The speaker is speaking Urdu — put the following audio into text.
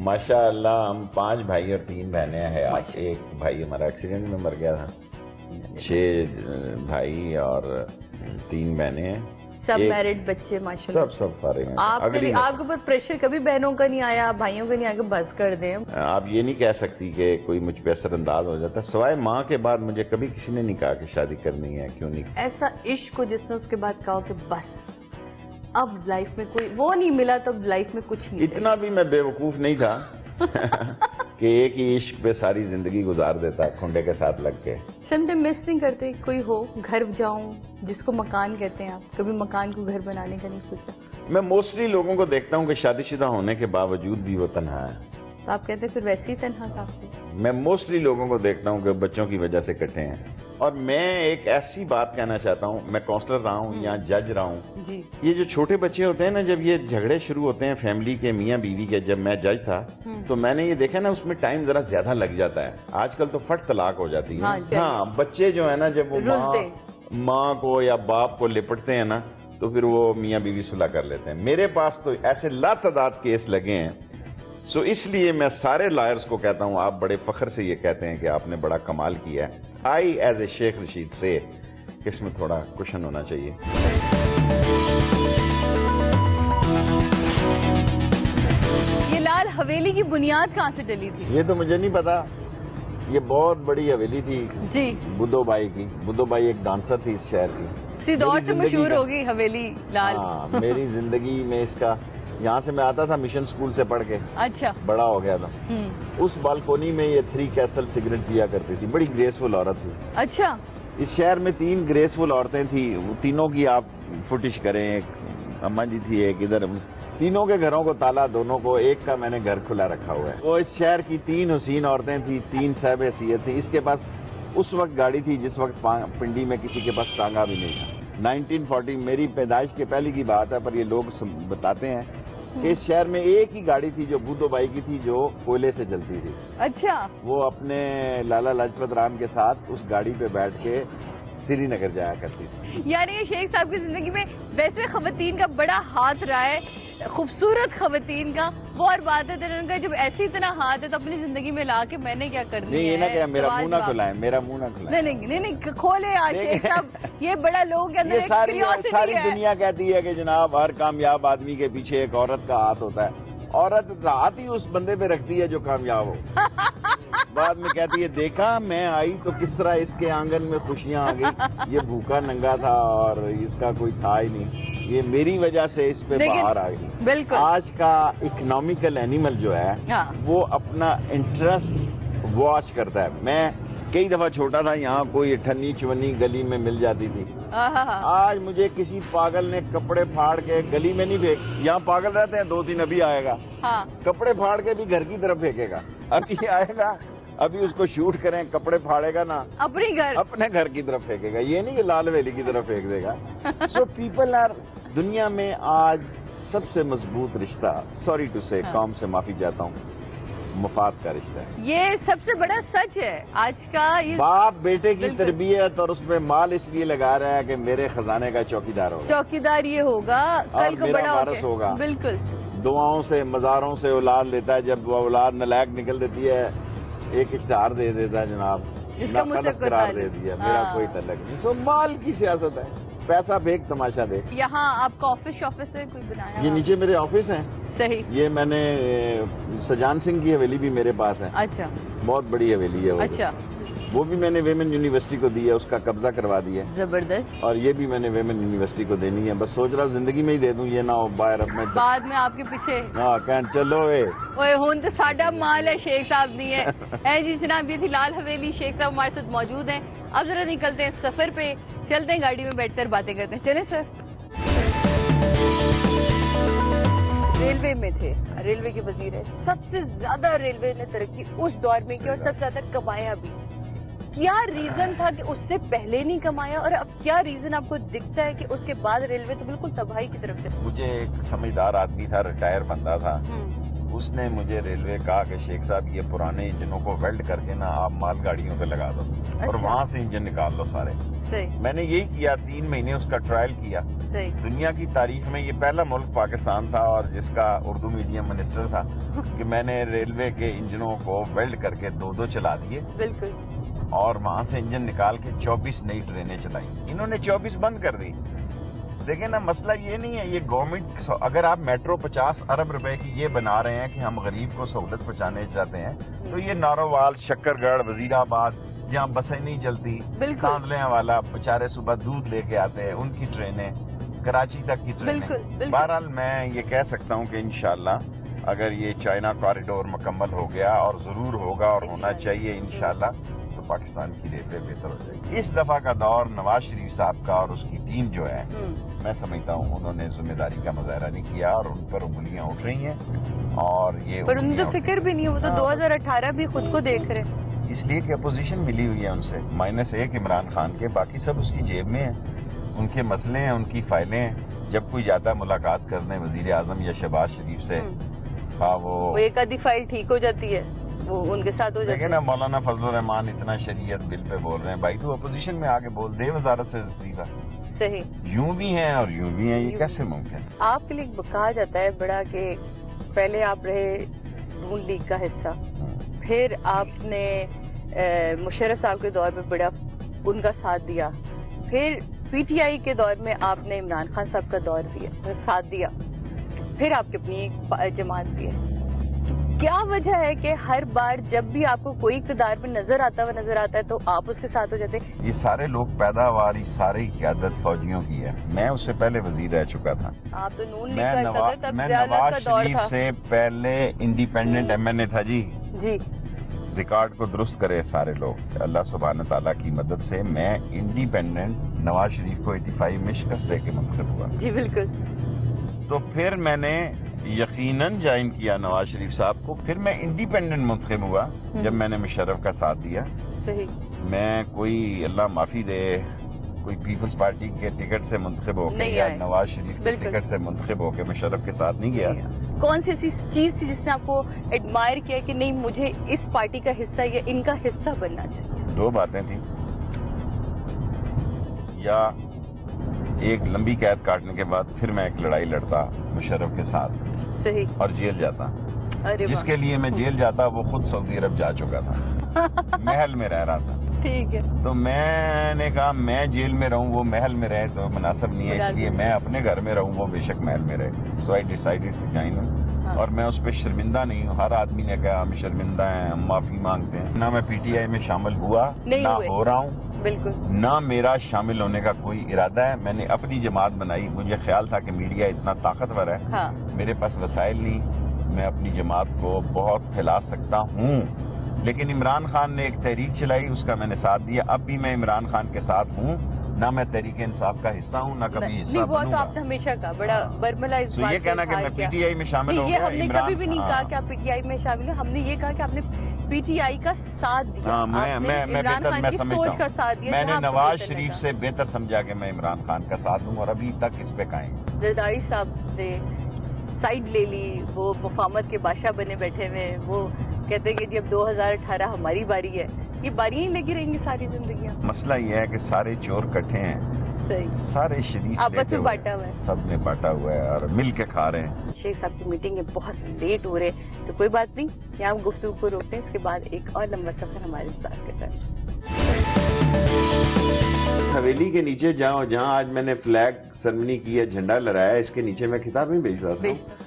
ماشاءاللہ ہم 5 بھائی اور 3 بہنیں ہیں. ایک بھائی ہمارا ایکسیڈنٹ میں مر گیا تھا. 6 بھائی اور 3 بہنیں ہیں. سب میرڈ بچے ماشاءاللہ. سب فارغ ہیں. آپ کے اوپر پریشر کبھی بہنوں کا نہیں آیا, بھائیوں کا نہیں آیا کہ بس کر دیں؟ آپ یہ نہیں کہہ سکتی کہ کوئی مجھ پہ اثر انداز ہو جاتا. سوائے ماں کے بعد مجھے کبھی کسی نے نہیں کہا کہ شادی کرنی ہے. کیوں نہیں؟ ایسا عشق ہو جس نے اس کے بعد کہا کہ بس اب لائف میں کوئی وہ نہیں ملا تو اب لائف میں کچھ نہیں. اتنا بھی میں بے وقوف نہیں تھا کہ ایک ہی عشق پہ ساری زندگی گزار دیتا کھنڈے کے ساتھ لگ کے. سم ٹائم مس نہیں کرتے کوئی ہو گھر جاؤں جس کو مکان کہتے ہیں آپ, کبھی مکان کو گھر بنانے کا نہیں سوچا؟ میں موسٹلی لوگوں کو دیکھتا ہوں کہ شادی شدہ ہونے کے باوجود بھی وہ تنہا ہے. تو آپ کہتے ہیں پھر ویسے ہی تنہا تھا آپ کو؟ میں موسٹلی لوگوں کو دیکھتا ہوں کہ بچوں کی وجہ سے کٹے ہیں. اور میں ایک ایسی بات کہنا چاہتا ہوں, میں کونسلر رہا ہوں یا جج رہا ہوں جی. یہ جو چھوٹے بچے ہوتے ہیں نا, جب یہ جھگڑے شروع ہوتے ہیں فیملی کے میاں بیوی کے, جب میں جج تھا تو میں نے یہ دیکھا نا اس میں ٹائم ذرا زیادہ لگ جاتا ہے. آج کل تو فٹ طلاق ہو جاتی ہے. ہاں بچے جو ہے نا جب وہ ماں کو یا باپ کو لپٹتے ہیں نا تو پھر وہ میاں بیوی صلح کر لیتے ہیں. میرے پاس تو ایسے لاتعداد کیس لگے ہیں. سو اس لیے میں سارے لائرز کو کہتا ہوں, آپ بڑے فخر سے یہ کہتے ہیں کہ آپ نے بڑا کمال کیا ہے. I as a Sheikh Rashid سے کہ اس میں تھوڑا کشن ہونا چاہیے. یہ لال حویلی کی بنیاد کہاں سے ڈلی تھی؟ یہ تو مجھے نہیں پتا. یہ بہت بڑی حویلی تھی جی بدھو بائی کی. بدھو بائی ایک ڈانسر تھی اس شہر کی. اسی دور سے مشہور ہوگی حویلی لال. ہاں میری زندگی میں اس کا, یہاں سے میں آتا تھا مشن سکول سے پڑھ کے, اچھا بڑا ہو گیا تھا. اس بالکونی میں یہ 3 کیسل سگریٹ پیا کرتی تھی. بڑی گریسفل عورت تھی. اچھا. اس شہر میں 3 گریسفل عورتیں تھیں. تینوں کی آپ فوٹیج کریں. ایک اماں جی تھی, ایک ادھر. تینوں کے گھروں کو تالا, دونوں کو, ایک کا میں نے گھر کھلا رکھا ہوا ہے. وہ اس شہر کی 3 حسین عورتیں تھیں, 3 صاحب حیثیت تھیں. اس کے پاس اس وقت گاڑی تھی جس وقت پنڈی میں کسی کے پاس ٹانگا بھی نہیں تھا. 1940 میری پیدائش کے پہلے کی بات ہے, پر یہ لوگ بتاتے ہیں کہ اس شہر میں ایک ہی گاڑی تھی جو بدھو بائی کی تھی, جو کوئلے سے چلتی تھی. اچھا. وہ اپنے لالا لاجپت رام کے ساتھ اس گاڑی پہ بیٹھ کے سری نگر جایا کرتی تھی. یعنی یہ شیخ صاحب کی زندگی میں ویسے خواتین کا بڑا ہاتھ رہا ہے, خوبصورت خواتین کا. وہ اور بات ہے ان کا جب ایسی اتنا ہاتھ ہے تو اپنی زندگی میں لا کے میں نے کیا کرنی ہے. نہیں, یہ نہ کہ میرا منہ نہ کھلائیں, میرا منہ نہ کھلائیں. نہیں کھولے آج شیخ صاحب. یہ بڑا لوگ کے اندر یہ ساری دنیا کہتی ہے کہ جناب ہر کامیاب آدمی کے پیچھے ایک عورت کا ہاتھ ہوتا ہے. عورت ہاتھ ہی اس بندے پہ رکھتی ہے جو کامیاب ہو. بعد میں کہتی ہے دیکھا میں آئی تو کس طرح اس کے آنگن میں خوشیاں آ گئی. یہ بھوکا ننگا تھا اور اس کا کوئی تھا ہی نہیں. یہ میری وجہ سے اس پہ باہر آ گئی. بالکل. آج کا اکنامیکل اینیمل جو ہے وہ اپنا انٹرسٹ واچ کرتا ہے. میں کئی دفعہ چھوٹا تھا, یہاں کوئی اٹھنی چونی گلی میں مل جاتی تھی. آج مجھے کسی پاگل نے کپڑے پھاڑ کے گلی میں نہیں پھینک. یہاں پاگل رہتے ہیں 2-3, ابھی آئے گا کپڑے پھاڑ کے بھی گھر کی طرف پھینکے گا. ابھی آئے گا, ابھی اس کو شوٹ کریں, کپڑے پھاڑے گا نا اپنے گھر کی طرف پھینکے گا. یہ نہیں کہ لال ویلی کی طرف پھینک دے گا. سو پیپل آر, دنیا میں آج سب سے مضبوط رشتہ, سوری ٹو سے, قوم سے معافی چاہتا ہوں, مفاد کا رشتہ ہے. یہ سب سے بڑا سچ ہے آج کا. باپ بیٹے کی تربیت اور اس میں مال اس لیے لگا رہا ہے کہ میرے خزانے کا چوکیدار ہوگا. چوکیدار یہ ہوگا کل کو بڑا وارث ہوگا. بالکل. دعاؤں سے مزاروں سے اولاد لیتا ہے. جب وہ اولاد نالائق نکل دیتی ہے ایک اشتہار دے دیتا ہے جناب, ناخلف قرار دے دیا, میرا کوئی تعلق نہیں. سو مال کی سیاست ہے, پیسہ بھیک تماشا دیکھ. یہاں آپ کا آفس سے کوئی بنایا؟ یہ نیچے میرے آفس ہیں. صحیح. یہ میں نے سجان سنگھ کی حویلی بھی میرے پاس ہے. اچھا. بہت بڑی حویلی ہے. اچھا. وہ بھی میں نے ویمن یونیورسٹی کو دی ہے, اس کا قبضہ کروا دیا. زبردست. اور یہ بھی میں نے ویمن یونیورسٹی کو دینی ہے. بس سوچ رہا زندگی میں ہی دے دوں, یہ نہ ہو باہر اب میں بعد میں آپ کے پیچھے. ہاں چلو اوے ہون تو ساڈا مال ہے, شیخ صاحب نہیں ہے. جی جناب, یہ تھی لال حویلی. شیخ صاحب ہمارے ساتھ موجود ہیں. اب ذرا نکلتے ہیں سفر پہ, چلتے ہیں گاڑی میں بیٹھ کر باتیں کرتے ہیں. چلیں سر. ریلوے میں تھے, ریلوے کے وزیر ہیں. سب سے زیادہ ریلوے نے ترقی اس دور میں کی اور سب سے زیادہ کمایا بھی. کیا ریزن تھا کہ اس سے پہلے نہیں کمایا, اور اب کیا ریزن آپ کو دکھتا ہے کہ اس کے بعد ریلوے تو بالکل تباہی کی طرف سے؟ مجھے ایک سمجھدار آدمی تھا, ریٹائر بندہ تھا, اس نے مجھے ریلوے کہا کہ شیخ صاحب یہ پرانے انجنوں کو ویلڈ کر کے نا آپ مال گاڑیوں پہ لگا دو اور وہاں سے انجن نکال دو سارے. میں نے یہی کیا, 3 مہینے اس کا ٹرائل کیا. دنیا کی تاریخ میں یہ پہلا ملک پاکستان تھا اور جس کا اردو میڈیم منسٹر تھا کہ میں نے ریلوے کے انجنوں کو ویلڈ کر کے 2 چلا دیے بالکل. اور وہاں سے انجن نکال کے 24 نئی ٹرینیں چلائی. انہوں نے 24 بند کر دی. دیکھیں نا, مسئلہ یہ نہیں ہے, یہ گورنمنٹ, اگر آپ میٹرو 50 ارب روپے کی یہ بنا رہے ہیں کہ ہم غریب کو سہولت پہنچانے چاہتے ہیں, تو یہ نارووال, شکر گڑھ, وزیر آباد جہاں بسیں نہیں چلتی, کاندلیاں والا بیچارے صبح دودھ لے کے آتے ہیں, ان کی ٹرینیں, کراچی تک کی ٹرینیں. بہرحال میں یہ کہہ سکتا ہوں کہ انشاءاللہ اگر یہ چائنا کوریڈور مکمل ہو گیا, اور ضرور ہوگا اور ہونا چاہیے انشاءاللہ, تو پاکستان کی ریلوے بہتر ہو جائے گی. اس دفعہ کا دور نواز شریف صاحب کا اور اس کی ٹیم جو ہے, میں سمجھتا ہوں انہوں نے ذمہ داری کا مظاہرہ نہیں کیا, اور ان پر انگلیاں اٹھ رہی ہیں. اور یہ پر ان کو فکر بھی نہیں ہے, وہ تو 2018 بھی خود کو دیکھ رہے ہیں, اس لیے کہ اپوزیشن ملی ہوئی ہے ان سے, -1 عمران خان کے, باقی سب اس کی جیب میں ہیں. ان کے مسئلے ہیں, ان کی فائلیں ہیں. جب کوئی جاتا ہے ملاقات کرنے وزیر اعظم یا شہباز شریف سے, وہ ایک آدھی فائل ٹھیک ہو جاتی ہے, وہ ان کے ساتھ ہو جاتی ہے. نا مولانا فضل الرحمان اتنا شریعت بل پہ بول رہے ہیں, بھائی تو اپوزیشن میں آگے بول دے وزارت سے استعفیٰ. صحیح. یوں بھی ہیں اور یوں بھی ہیں, یہ کیسے ممکن؟ آپ کے لیے کہا جاتا ہے بڑا کہ پہلے آپ رہے نون لیگ کا حصہ, پھر آپ نے مشرف صاحب کے دور میں بڑا ان کا ساتھ دیا, پھر پی ٹی آئی کے دور میں آپ نے عمران خان صاحب کا دور دیا, ساتھ دیا, پھر آپ کی اپنی ایک جماعت بھی ہے. کیا وجہ ہے کہ ہر بار جب بھی آپ کو کوئی اقتدار میں نظر آتا ہے تو آپ اس کے ساتھ ہو جاتے ہیں؟ یہ سارے لوگ پیداواری ساری قیادت فوجیوں کی ہے. میں اس سے پہلے وزیر رہ چکا تھا. آپ تو نون لیگ کا صدر, تب میں زیادہ نواز کا دور شریف تھا. سے پہلے انڈیپینڈنٹ ایم این اے تھا. جی ریکارڈ کو درست کرے سارے لوگ, اللہ سبحانہ تعالیٰ کی مدد سے میں انڈیپینڈنٹ نواز شریف کو 85 میں شکست دے کے منتخب ہوا. جی بالکل. تو پھر میں نے یقیناً جوائن کیا نواز شریف صاحب کو, پھر میں انڈیپینڈنٹ منتخب ہوا جب میں نے مشرف کا ساتھ دیا. صحیح. میں کوئی اللہ معافی دے کوئی پیپلز پارٹی کے ٹکٹ سے منتخب ہو کے یا نواز شریف کے ٹکٹ سے منتخب ہو کے مشرف کے ساتھ نہیں گیا. کون سی ایسی چیز تھی جس نے آپ کو ایڈمائر کیا کہ نہیں مجھے اس پارٹی کا حصہ یا ان کا حصہ بننا چاہیے؟ 2 باتیں تھیں, یا ایک لمبی قید کاٹنے کے بعد پھر میں ایک لڑائی لڑتا مشرف کے ساتھ. صحیح. اور جیل جاتا. جس کے لیے میں جیل جاتا وہ خود سعودی عرب جا چکا تھا, محل میں رہ رہا تھا. ٹھیک ہے. تو میں نے کہا میں جیل میں رہوں وہ محل میں رہے تو مناسب نہیں ہے, اس لیے میں اپنے گھر میں رہوں وہ بے شک محل میں رہے. سو آئی ڈیسائیڈڈ ٹو جوائن. اور میں اس پہ شرمندہ نہیں ہوں. ہر آدمی نے کہا ہم شرمندہ ہیں, ہم معافی مانگتے ہیں. نہ میں پی ٹی آئی میں شامل ہوا, نہ ہو رہا ہوں, بالکل, نہ میرا شامل ہونے کا کوئی ارادہ ہے. میں نے اپنی جماعت بنائی, مجھے خیال تھا کہ میڈیا اتنا طاقتور ہے, میرے پاس وسائل نہیں, میں اپنی جماعت کو بہت پھیلا سکتا ہوں. لیکن عمران خان نے ایک تحریک چلائی, اس کا میں نے ساتھ دیا. اب بھی میں عمران خان کے ساتھ ہوں, نہ میں تحریک انصاف کا حصہ ہوں, نہ کبھی حصہ بنوں گا. وہ تو آپ نے ہمیشہ کہا, بڑا برملا اس بات. یہ کہنا کہ میں پی ٹی آئی میں شامل ہو گیا, ہم نے کبھی بھی نہیں کہا کہ آپ پی ٹی آئی میں شامل ہیں. ہم نے یہ کہا کہ آپ نے پی ٹی آئی کا ساتھ دیا, میں بہتر میں سمجھتا ہوں. میں نے نواز شریف سے بہتر سمجھا کہ میں عمران خان کا ساتھ ہوں, اور ابھی تک اس پہ قائم. زرداری صاحب نے سائڈ لے لی, وہ مفاہمت کے بادشاہ بنے بیٹھے ہوئے. وہ کہتے ہیں کہ جب 2018 ہماری باری ہے, یہ باریاں ہی لگی رہیں گی ساری زندگیاں. مسئلہ یہ ہے کہ سارے چور کٹھے ہیں, سارے شریف آپس میں بانٹا ہوا ہے, سب نے بانٹا ہوا ہے اور مل کے کھا رہے ہیں. شیخ صاحب کی میٹنگ بہت لیٹ ہو رہے, تو کوئی بات نہیں, یہاں ہم گفتگو کو روکتے ہیں, اس کے بعد ایک اور لمبا سفر ہمارے ساتھ کرتا ہے. حویلی کے نیچے جہاں آج میں نے فلیگ سرمنی کی ہے, جھنڈا لہرایا, اس کے نیچے میں کتابیں بیچ رہا تھا.